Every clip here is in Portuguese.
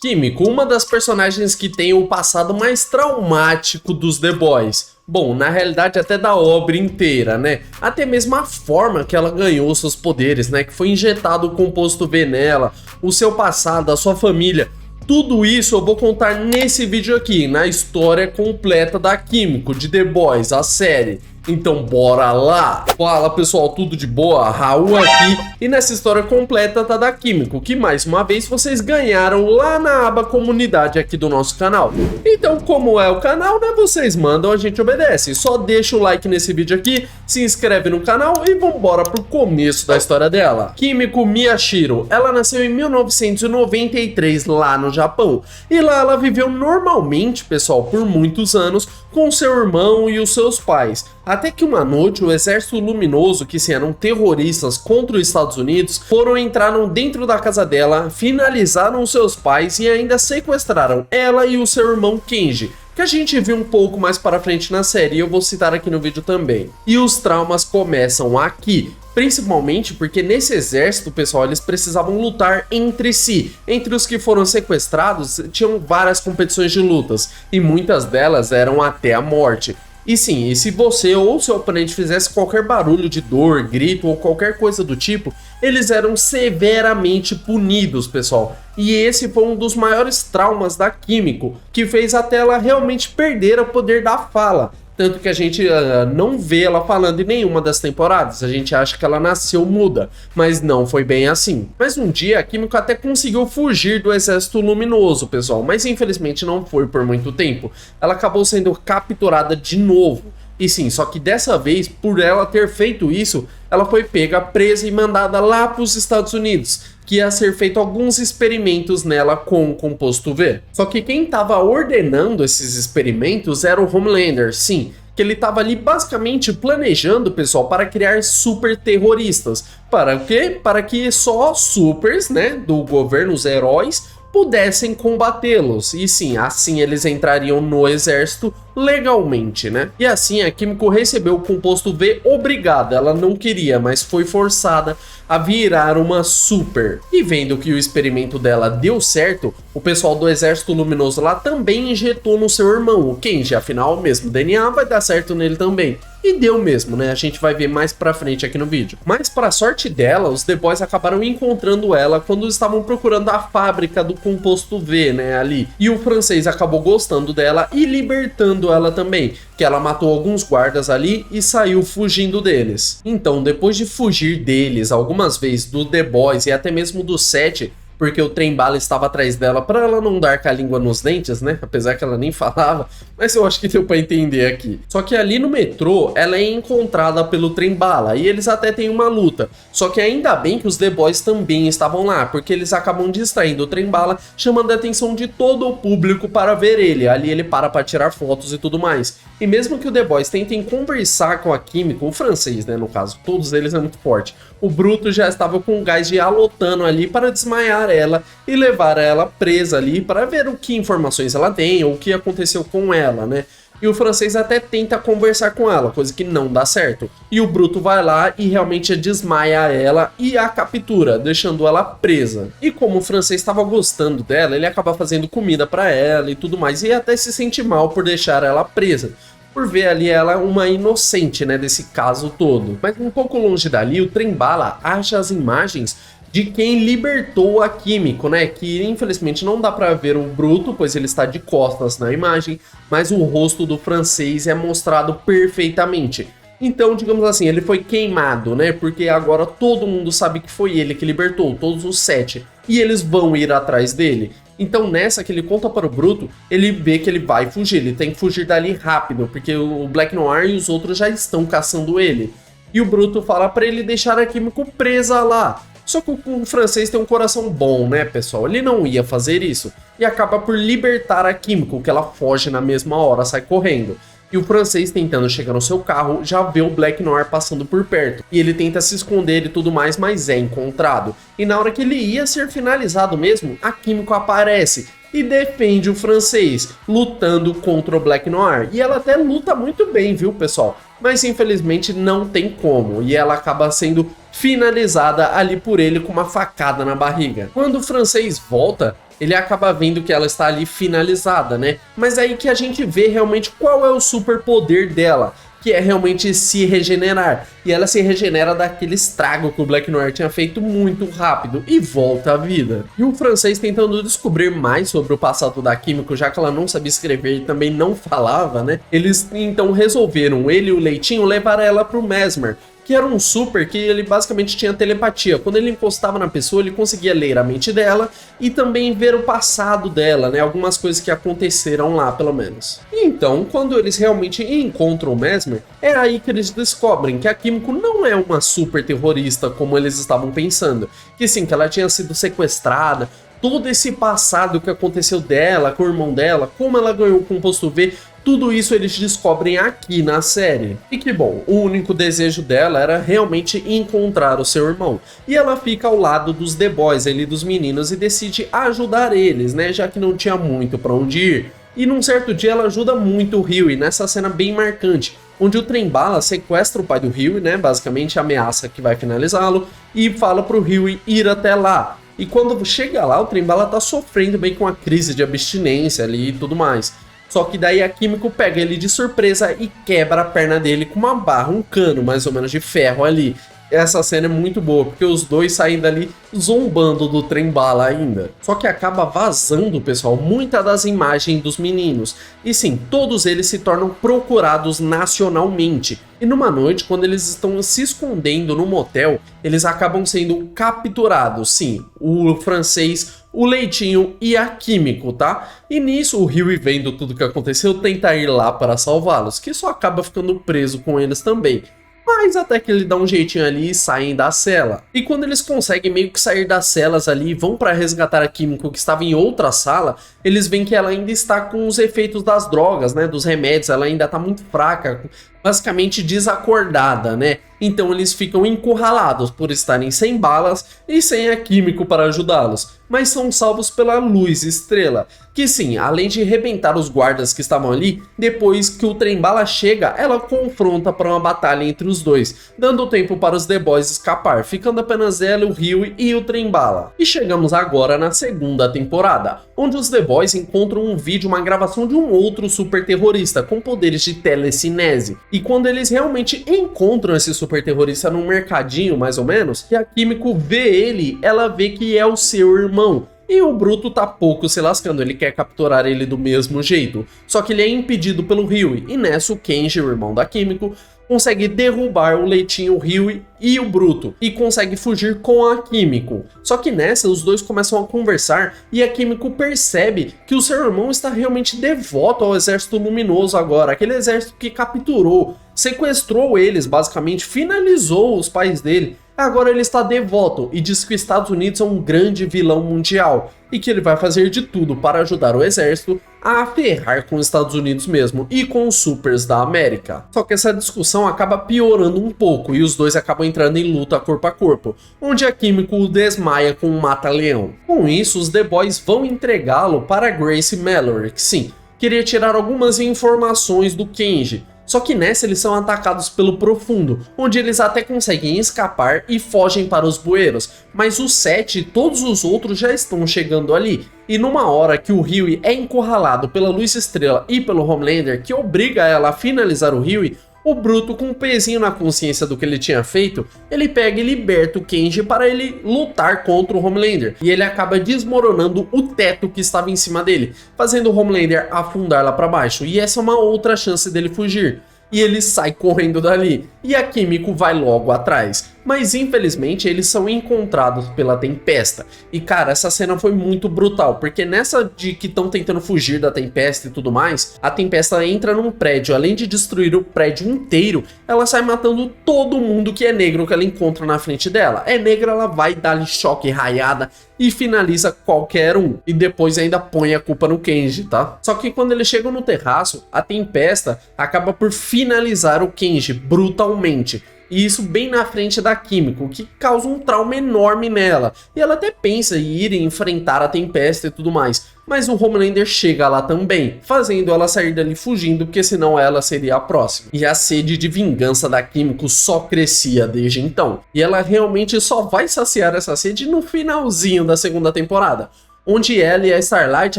Kimiko, uma das personagens que tem o passado mais traumático dos The Boys. Bom, na realidade até da obra inteira, né? Até mesmo a forma que ela ganhou seus poderes, né? Que foi injetado o composto V nela, o seu passado, a sua família. Tudo isso eu vou contar nesse vídeo aqui, na história completa da Kimiko, de The Boys, a série. Então bora lá! Fala pessoal, tudo de boa? Raul aqui, e nessa história completa tá da Kimiko, que mais uma vez vocês ganharam lá na aba comunidade aqui do nosso canal. Então como é o canal, né, vocês mandam, a gente obedece. Só deixa o like nesse vídeo aqui, se inscreve no canal e vambora pro começo da história dela. Kimiko Miyashiro, ela nasceu em 1993 lá no Japão, e lá ela viveu normalmente, pessoal, por muitos anos, com seu irmão e os seus pais. Até que uma noite o Exército Luminoso, que sim, eram terroristas contra os Estados Unidos, entraram dentro da casa dela, finalizaram seus pais e ainda sequestraram ela e o seu irmão Kenji, que a gente viu um pouco mais para frente na série e eu vou citar aqui no vídeo também. E os traumas começam aqui. Principalmente porque nesse exército, pessoal, eles precisavam lutar entre si. Entre os que foram sequestrados, tinham várias competições de lutas, e muitas delas eram até a morte. E sim, e se você ou seu oponente fizesse qualquer barulho de dor, grito ou qualquer coisa do tipo, eles eram severamente punidos, pessoal. E esse foi um dos maiores traumas da Kimiko, que fez até ela realmente perder o poder da fala. Tanto que a gente não vê ela falando em nenhuma das temporadas, a gente acha que ela nasceu muda, mas não foi bem assim. Mas um dia a Kimiko até conseguiu fugir do Exército Luminoso, pessoal, mas infelizmente não foi por muito tempo. Ela acabou sendo capturada de novo. E sim, só que dessa vez, por ela ter feito isso, ela foi pega, presa e mandada lá para os Estados Unidos, que ia ser feito alguns experimentos nela com o composto V. Só que quem estava ordenando esses experimentos era o Homelander, sim, que ele estava ali basicamente planejando, pessoal, para criar super terroristas. Para o quê? Para que só supers, né, do governo, os heróis, pudessem combatê-los, e sim, assim eles entrariam no exército legalmente, né? E assim a Kimiko recebeu o composto V obrigada, ela não queria, mas foi forçada a virar uma super. E vendo que o experimento dela deu certo, o pessoal do Exército Luminoso lá também injetou no seu irmão, o Kenji, afinal o mesmo DNA vai dar certo nele também. E deu mesmo, né? A gente vai ver mais pra frente aqui no vídeo. Mas pra sorte dela, os The Boys acabaram encontrando ela quando estavam procurando a fábrica do composto V, né, ali. E o francês acabou gostando dela e libertando ela também, que ela matou alguns guardas ali e saiu fugindo deles. Então, depois de fugir deles algumas vezes, do The Boys e até mesmo do 7, porque o trem-bala estava atrás dela para ela não dar com a língua nos dentes, né? Apesar que ela nem falava, mas eu acho que deu para entender aqui. Só que ali no metrô, ela é encontrada pelo trem-bala e eles até têm uma luta. Só que ainda bem que os The Boys também estavam lá, porque eles acabam distraindo o trem-bala, chamando a atenção de todo o público para ver ele. Ali ele para tirar fotos e tudo mais. E mesmo que o The Boys tentem conversar com a Kimiko, o francês, né, no caso, todos eles é muito forte, o Bruto já estava com gás de halotano ali para desmaiar ela e levar ela presa ali para ver o que informações ela tem ou o que aconteceu com ela, né? E o francês até tenta conversar com ela, coisa que não dá certo. E o Bruto vai lá e realmente desmaia ela e a captura, deixando ela presa. E como o francês estava gostando dela, ele acaba fazendo comida para ela e tudo mais, e até se sente mal por deixar ela presa, por ver ali ela uma inocente, né, desse caso todo. Mas um pouco longe dali, o trem-bala acha as imagens de quem libertou a Kimiko, né, que infelizmente não dá pra ver o Bruto, pois ele está de costas na imagem, mas o rosto do francês é mostrado perfeitamente. Então, digamos assim, ele foi queimado, né, porque agora todo mundo sabe que foi ele que libertou, todos os 7, e eles vão ir atrás dele. Então nessa que ele conta para o Bruto, ele vê que ele vai fugir, ele tem que fugir dali rápido, porque o Black Noir e os outros já estão caçando ele. E o Bruto fala para ele deixar a Kimiko presa lá. Só que o francês tem um coração bom, né, pessoal? Ele não ia fazer isso e acaba por libertar a Kimiko, que ela foge na mesma hora, sai correndo. E o francês, tentando chegar no seu carro, já vê o Black Noir passando por perto. E ele tenta se esconder e tudo mais, mas é encontrado. E na hora que ele ia ser finalizado mesmo, a Kimiko aparece e defende o francês, lutando contra o Black Noir. E ela até luta muito bem, viu, pessoal? Mas infelizmente não tem como, e ela acaba sendo finalizada ali por ele com uma facada na barriga. Quando o francês volta, ele acaba vendo que ela está ali finalizada, né? Mas é aí que a gente vê realmente qual é o superpoder dela, que é realmente se regenerar. E ela se regenera daquele estrago que o Black Noir tinha feito muito rápido e volta à vida. E o francês, tentando descobrir mais sobre o passado da Químico, já que ela não sabia escrever e também não falava, né? Eles então resolveram, ele e o Leitinho, levar ela pro Mesmer, que era um super que ele basicamente tinha telepatia. Quando ele encostava na pessoa, ele conseguia ler a mente dela e também ver o passado dela, né? Algumas coisas que aconteceram lá, pelo menos. E então, quando eles realmente encontram o Mesmer, é aí que eles descobrem que a Químico não é uma super terrorista como eles estavam pensando. Que sim, que ela tinha sido sequestrada, todo esse passado que aconteceu dela, com o irmão dela, como ela ganhou o composto V, tudo isso eles descobrem aqui na série. E que bom, o único desejo dela era realmente encontrar o seu irmão. E ela fica ao lado dos The Boys, ali dos meninos, e decide ajudar eles, né, já que não tinha muito pra onde ir. E num certo dia ela ajuda muito o Huey, nessa cena bem marcante, onde o Trem-Bala sequestra o pai do Huey, né, basicamente ameaça que vai finalizá-lo, e fala pro Huey ir até lá. E quando chega lá, o Trem-Bala tá sofrendo bem com a crise de abstinência ali e tudo mais. Só que daí a Químico pega ele de surpresa e quebra a perna dele com uma barra, um cano mais ou menos de ferro ali. Essa cena é muito boa, porque os dois saem dali zombando do Trem-Bala ainda. Só que acaba vazando, pessoal, muitas das imagens dos meninos. E sim, todos eles se tornam procurados nacionalmente. E numa noite, quando eles estão se escondendo no motel, eles acabam sendo capturados. Sim, o francês, o Leitinho e a Químico, tá? E nisso, o Huey, vendo tudo que aconteceu, tenta ir lá para salvá-los, que só acaba ficando preso com eles também. Mas até que ele dá um jeitinho ali e saem da cela. E quando eles conseguem meio que sair das celas ali e vão para resgatar a Químico, que estava em outra sala, eles veem que ela ainda está com os efeitos das drogas, né, dos remédios, ela ainda está muito fraca, basicamente desacordada, né? Então eles ficam encurralados por estarem sem balas e sem a Químico para ajudá-los, mas são salvos pela Luz Estrela, que sim, além de arrebentar os guardas que estavam ali, depois que o Trem-Bala chega, ela confronta para uma batalha entre os dois, dando tempo para os The Boys escapar, ficando apenas ela, o Huey e o Trem-Bala. E chegamos agora na segunda temporada, onde os The Boys encontram um vídeo, uma gravação de um outro super terrorista com poderes de telecinese. E quando eles realmente encontram esse super terrorista num mercadinho, mais ou menos, e a Químico vê ele, ela vê que é o seu irmão. E o Bruto tá pouco se lascando, ele quer capturar ele do mesmo jeito. Só que ele é impedido pelo Huey, e nessa o Kenji, o irmão da Químico, consegue derrubar o Leitinho, o Huey e o Bruto, e consegue fugir com a Químico. Só que nessa, os dois começam a conversar e a Químico percebe que o seu irmão está realmente devoto ao Exército Luminoso agora, aquele exército que capturou, sequestrou eles, basicamente finalizou os pais dele. Agora ele está devoto e diz que os Estados Unidos é um grande vilão mundial e que ele vai fazer de tudo para ajudar o exército a ferrar com os Estados Unidos mesmo e com os supers da América. Só que essa discussão acaba piorando um pouco e os dois acabam entrando em luta corpo a corpo, onde a Químico o desmaia com um mata-leão. Com isso, os The Boys vão entregá-lo para Grace Mallory, que sim, queria tirar algumas informações do Kenji. Só que nessa eles são atacados pelo Profundo, onde eles até conseguem escapar e fogem para os bueiros, mas o Sete e todos os outros já estão chegando ali. E numa hora que o Huey é encurralado pela Luz Estrela e pelo Homelander, que obriga ela a finalizar o Huey, o Bruto, com um pezinho na consciência do que ele tinha feito, ele pega e liberta o Kenji para ele lutar contra o Homelander. E ele acaba desmoronando o teto que estava em cima dele, fazendo o Homelander afundar lá para baixo. E essa é uma outra chance dele fugir. E ele sai correndo dali, e a Químico vai logo atrás. Mas infelizmente eles são encontrados pela Tempesta. E cara, essa cena foi muito brutal, porque nessa de que estão tentando fugir da Tempesta e tudo mais, a Tempesta entra num prédio, além de destruir o prédio inteiro, ela sai matando todo mundo que é negro que ela encontra na frente dela. É negra, ela vai dar-lhe choque, raiada e finaliza qualquer um. E depois ainda põe a culpa no Kenji, tá? Só que quando eles chegam no terraço, a Tempesta acaba por finalizar o Kenji brutalmente. E isso bem na frente da Químico, que causa um trauma enorme nela. E ela até pensa em ir enfrentar a Tempesta e tudo mais. Mas o Homelander chega lá também, fazendo ela sair dali fugindo, porque senão ela seria a próxima. E a sede de vingança da Químico só crescia desde então. E ela realmente só vai saciar essa sede no finalzinho da segunda temporada, onde ela e a Starlight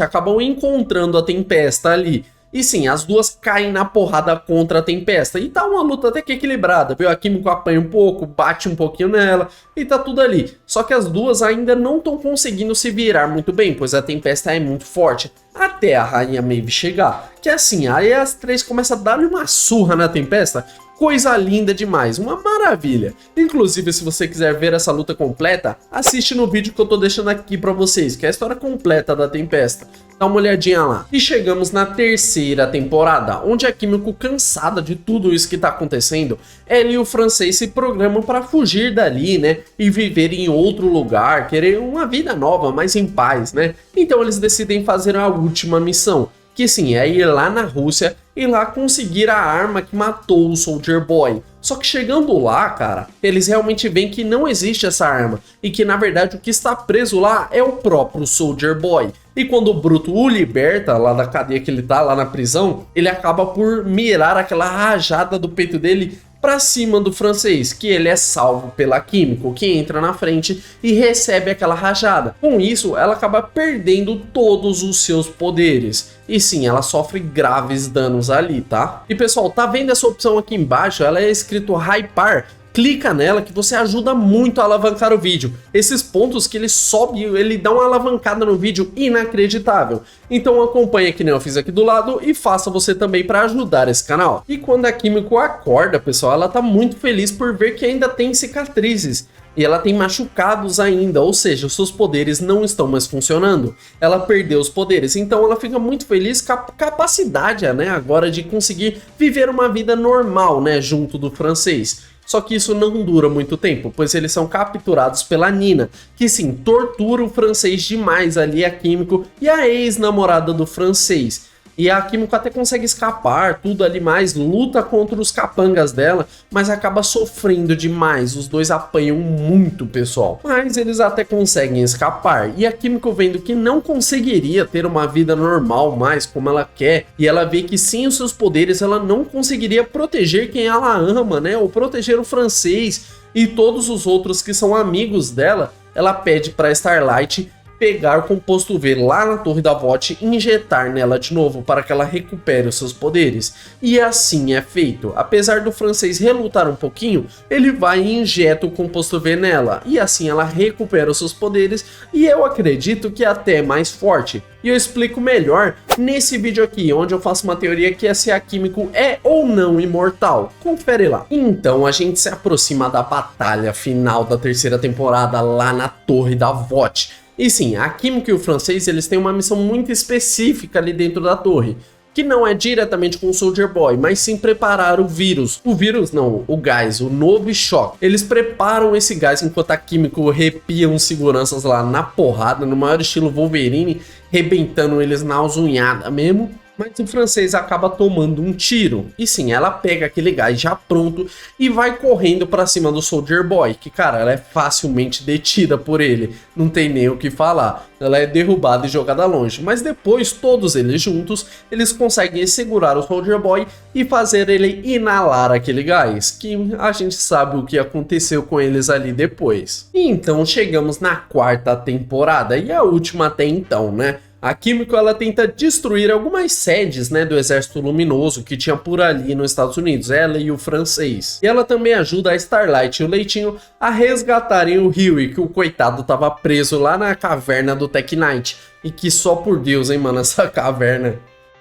acabam encontrando a Tempesta ali. E sim, as duas caem na porrada contra a Tempesta. E tá uma luta até que equilibrada, viu? A Kimiko apanha um pouco, bate um pouquinho nela e tá tudo ali. Só que as duas ainda não estão conseguindo se virar muito bem, pois a Tempesta é muito forte. Até a Rainha Maeve chegar. Que assim, aí as três começam a dar uma surra na Tempesta. Coisa linda demais, uma maravilha. Inclusive, se você quiser ver essa luta completa, assiste no vídeo que eu tô deixando aqui pra vocês, que é a história completa da Tempesta. Dá uma olhadinha lá. E chegamos na terceira temporada, onde a Kimiko, cansada de tudo isso que tá acontecendo, ela e o francês se programam para fugir dali, né? E viver em outro lugar, querer uma vida nova, mais em paz, né? Então eles decidem fazer a última missão, que sim, é ir lá na Rússia e lá conseguir a arma que matou o Soldier Boy. Só que chegando lá, cara, eles realmente veem que não existe essa arma e que na verdade o que está preso lá é o próprio Soldier Boy. E quando o Bruto o liberta lá da cadeia que ele tá, lá na prisão, ele acaba por mirar aquela rajada do peito dele pra cima do francês, que ele é salvo pela Kimiko, que entra na frente e recebe aquela rajada. Com isso, ela acaba perdendo todos os seus poderes. E sim, ela sofre graves danos ali, tá? E pessoal, tá vendo essa opção aqui embaixo? Ela é escrito Hypar. Clica nela que você ajuda muito a alavancar o vídeo. Esses pontos que ele sobe, ele dá uma alavancada no vídeo inacreditável. Então acompanha que nem eu fiz aqui do lado e faça você também para ajudar esse canal. E quando a Kimiko acorda, pessoal, ela tá muito feliz por ver que ainda tem cicatrizes. E ela tem machucados ainda, ou seja, os seus poderes não estão mais funcionando. Ela perdeu os poderes, então ela fica muito feliz com a capacidade, né, agora de conseguir viver uma vida normal, né, junto do francês. Só que isso não dura muito tempo, pois eles são capturados pela Nina, que sim, tortura o francês demais ali, a Kimiko e a ex-namorada do francês. E a Kimiko até consegue escapar, tudo ali mais, luta contra os capangas dela, mas acaba sofrendo demais, os dois apanham muito, pessoal. Mas eles até conseguem escapar, e a Kimiko vendo que não conseguiria ter uma vida normal mais como ela quer, e ela vê que sem os seus poderes ela não conseguiria proteger quem ela ama, né, ou proteger o francês e todos os outros que são amigos dela, ela pede para Starlight pegar o composto V lá na Torre da VOT e injetar nela de novo para que ela recupere os seus poderes. E assim é feito. Apesar do francês relutar um pouquinho, ele vai e injeta o composto V nela. E assim ela recupera os seus poderes e eu acredito que até é mais forte. E eu explico melhor nesse vídeo aqui, onde eu faço uma teoria que é se a Kimiko é ou não imortal. Confere lá. Então a gente se aproxima da batalha final da terceira temporada lá na Torre da VOT. E sim, a Kimiko e o francês, eles têm uma missão muito específica ali dentro da torre, que não é diretamente com o Soldier Boy, mas sim preparar o vírus. O vírus não, o gás, o Novichok. Eles preparam esse gás enquanto a Kimiko arrepia uns seguranças lá na porrada, no maior estilo Wolverine, rebentando eles na unhada mesmo. Mas o francês acaba tomando um tiro. E sim, ela pega aquele gás já pronto e vai correndo pra cima do Soldier Boy. Que, cara, ela é facilmente detida por ele. Não tem nem o que falar. Ela é derrubada e jogada longe. Mas depois, todos eles juntos, eles conseguem segurar o Soldier Boy e fazer ele inalar aquele gás. Que a gente sabe o que aconteceu com eles ali depois. E então chegamos na quarta temporada. E a última até então, né? A Kimiko, ela tenta destruir algumas sedes, né, do Exército Luminoso que tinha por ali nos Estados Unidos, ela e o francês. E ela também ajuda a Starlight e o Leitinho a resgatarem o Huey, que o coitado tava preso lá na caverna do Tech Knight. E que só por Deus, hein, mano, essa caverna.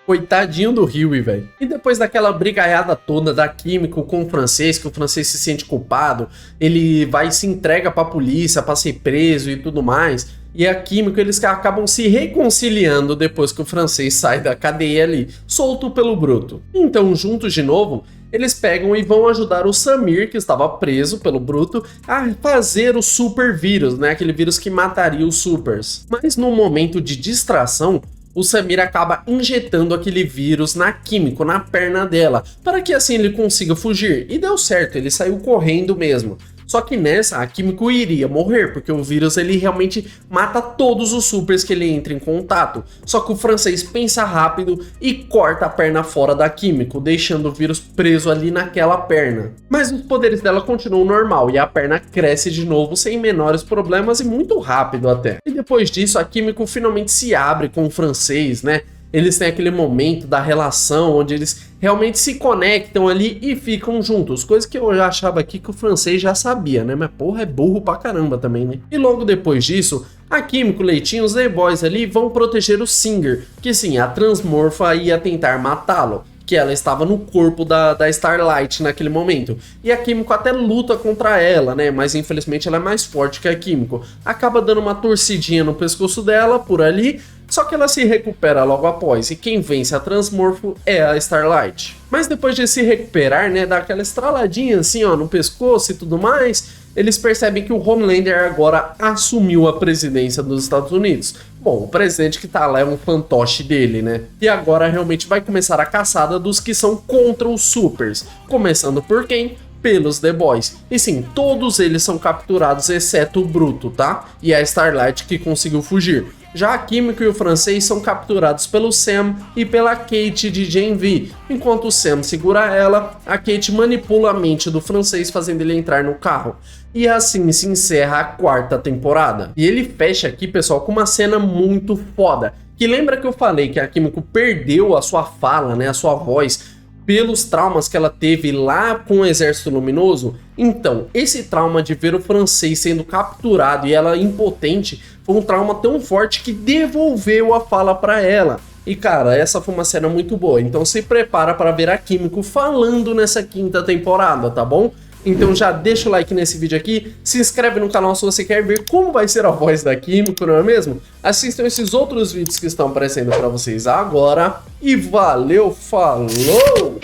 Coitadinho do Huey, velho. E depois daquela brigaiada toda da Kimiko com o francês, que o francês se sente culpado, ele vai e se entrega pra polícia pra ser preso e tudo mais. E a Kimiko, eles acabam se reconciliando depois que o francês sai da cadeia ali, solto pelo Bruto. Então, juntos de novo, eles pegam e vão ajudar o Samir, que estava preso pelo Bruto, a fazer o super vírus, né? Aquele vírus que mataria os supers. Mas num momento de distração, o Samir acaba injetando aquele vírus na Kimiko, na perna dela, para que assim ele consiga fugir. E deu certo, ele saiu correndo mesmo. Só que nessa, a Kimiko iria morrer, porque o vírus ele realmente mata todos os supers que ele entra em contato. Só que o francês pensa rápido e corta a perna fora da Kimiko, deixando o vírus preso ali naquela perna. Mas os poderes dela continuam normal e a perna cresce de novo sem menores problemas e muito rápido até. E depois disso, a Kimiko finalmente se abre com o francês, né? Eles têm aquele momento da relação onde eles realmente se conectam ali e ficam juntos. Coisa que eu já achava aqui que o francês já sabia, né? Mas porra, é burro pra caramba também, né? E logo depois disso, a Kimiko, Leitinho, os The-Boys ali vão proteger o Singer, que sim, a Transmorpha ia tentar matá-lo, que ela estava no corpo da Starlight naquele momento. E a Kimiko até luta contra ela, né? Mas infelizmente ela é mais forte que a Kimiko. Acaba dando uma torcidinha no pescoço dela por ali, só que ela se recupera logo após, e quem vence a Transmorpho é a Starlight. Mas depois de se recuperar, né, dá aquela estraladinha assim, ó, no pescoço e tudo mais, eles percebem que o Homelander agora assumiu a presidência dos Estados Unidos. Bom, o presidente que tá lá é um fantoche dele, né? E agora realmente vai começar a caçada dos que são contra os supers. Começando por quem? Pelos The Boys. E sim, todos eles são capturados, exceto o Bruto, tá? E a Starlight que conseguiu fugir. Já a Kimiko e o francês são capturados pelo Sam e pela Kate de Gen V. Enquanto o Sam segura ela, a Kate manipula a mente do francês, fazendo ele entrar no carro. E assim se encerra a 4ª temporada. E ele fecha aqui, pessoal, com uma cena muito foda. Que lembra que eu falei que a Kimiko perdeu a sua fala, né, a sua voz, pelos traumas que ela teve lá com o Exército Luminoso? Então, esse trauma de ver o francês sendo capturado e ela impotente foi um trauma tão forte que devolveu a fala para ela. E cara, essa foi uma cena muito boa, então se prepara para ver a Kimiko falando nessa 5ª temporada, tá bom? Então já deixa o like nesse vídeo aqui, se inscreve no canal se você quer ver como vai ser a voz da Kimiko, não é mesmo? Assistam esses outros vídeos que estão aparecendo para vocês agora e valeu, falou!